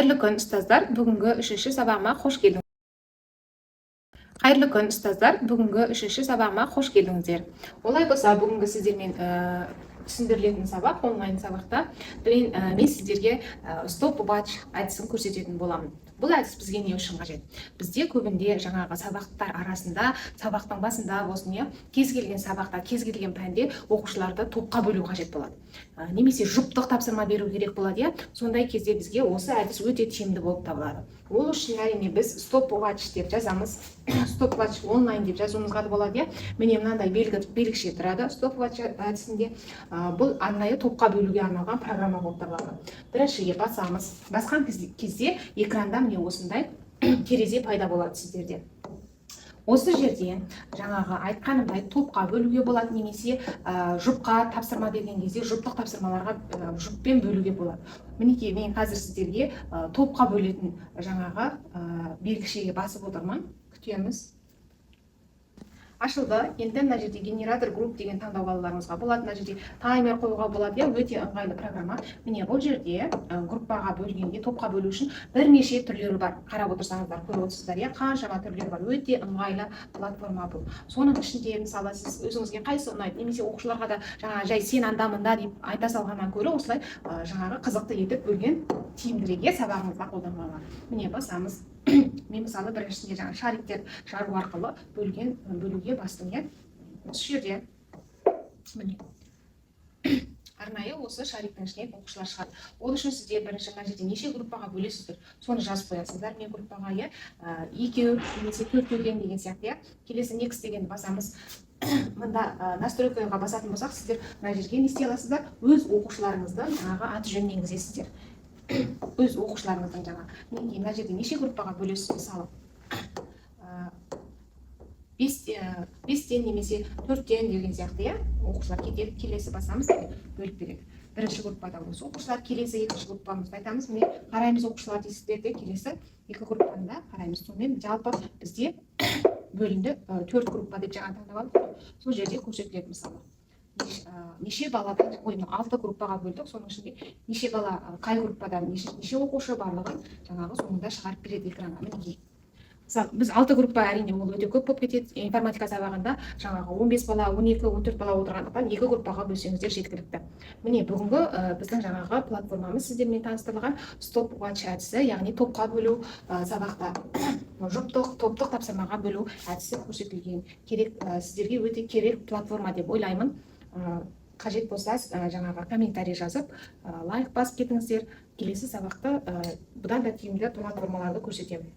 Қайырлы күн, ұстаздар. Бүгінгі үшінші сабағыма қош келдіңіздер. Қайырлы күн, ұстаздар. Бүгінгі үшінші сабағыма қош келдіңіздер. Олай болса, бүгінгі сіздермен түсіндірілетін сабақ, онлайн сабақта мен сіздерге стоп-ватч әдісін көрсететін боламын. Бұл әдіс бізге не үшін қажет? Бізде көбінде жаңағы сабақтар арасында, сабақтың басында болсын, кез келген сабақта, кез келген пәнде оқушыларды топқа бөлу қажет болады. Немесе жұптық тапсырма беру керек болады. Сондай кезде бізге осы әдіс өте тиімді болып табылады. Ол үшін әрине біз стоп-ватч деп жазамыз. Стоп-ватч онлайн деп жазуымызға болады. Міне мынандай белгіше тұрады стоп-ватч әдісінде. Бұл арнайы топқа бөлуге арналған программа болып табылады. Біріншіге басамыз. Басқан кезде экранда міне осындай терезе пайда болады сіздерде. Осы жерде жаңағы айтқанымдай топқа бөлуге болады, немесе жұпқа тапсырма берген кезде жұптық тапсырмаларға жұппен бөлуге болады. Мінекей мен қазір сіздерге топқа бөлетін жаңағы белгішеге басып отырмын. Күтеміз. Ашылды. Енді мына жерде генератор групп деген таңдау алуларыңызға болады. Мына жерде таймер қоюға болады. Өте ыңғайлы программа. Міне бұл жерде группаға бөлгенде, топқа бөлу үшін бірнеше түрлері бар. Қарап отырсаңыздар, көріп отырсыздар, қаншама түрлері бар. Өте ыңғайлы платформа бұл. Соның ішінде мысалы сіз өзіңізге қайсысы ұнайды, немесе оқушыларға да жаңа жай сен анда-мында деп айта салғаннан гөрі осылай жаңағы қызықты етіп бөлген тиімдірек сабағыңызға қолдануға. Міне басамыз. Мен мысалы біріншісінде жаңа шариктер жару арқылы бөлуге бастым. Осы жерде міне арнайы осы шариктің ішінен оқушылар шығады. Ол үшін сіздер бірінші мына жерде неше группаға бөлесіздер, соны жазып қоясыздар. Мен группаға екеу немесе төртеуден деген сияқты. Келесі next дегенді басамыз. Мында настройкаға басатын болсақ, сіздер мына жерге не істей аласыздар? Өз оқушыларыңыздың жаңағы аты жөнін енгізесіздер. Өз оқушыларыңыздың жаңа. Мына жерде неше группаға бөлесіз, мысалы 5-тен немесе 4-тен деген сияқты, оқушылар кетеді. Келесі басамыз, бөліп береді. Бірінші группада осы оқушылар, келесі екінші группамызды айтамыз. Міне қараймыз оқушылар дейсіздерде, келесі екі группанда қараймыз. Сонымен жалпы бізде бөлінді 4 группа деп жаңа таңдап алдық. Сол жерде көрсетіледі мысалы. Неше баладан 6 группаға бөлдік, соның ішінде неше бала қай группадан неше оқушы барлығын жаңағы соңында шығарып береді экранға. Мінекей біз 6 группа, әрине ол өте көп болып кетеді. Информатика сабағында жаңағы 15 бала, 12-14 бала отырғандықтан 2 группаға бөлсеңіздер жеткілікті. Міне бүгінгі біздің жаңағы платформамыз сіздермен таныстырылған стоп-ватч әдісі, яғни топқа бөлу сабақта жұптық, топтық тапсырмаға бөлу әдісі көрсетілген. Сіздерге өте керек платформа деп ойлаймын. Қажет болса жаңағы комментарий жазып, лайк басып кетіңіздер. Келесі сабақта бұдан да тиімді платформаларды көрсетемін.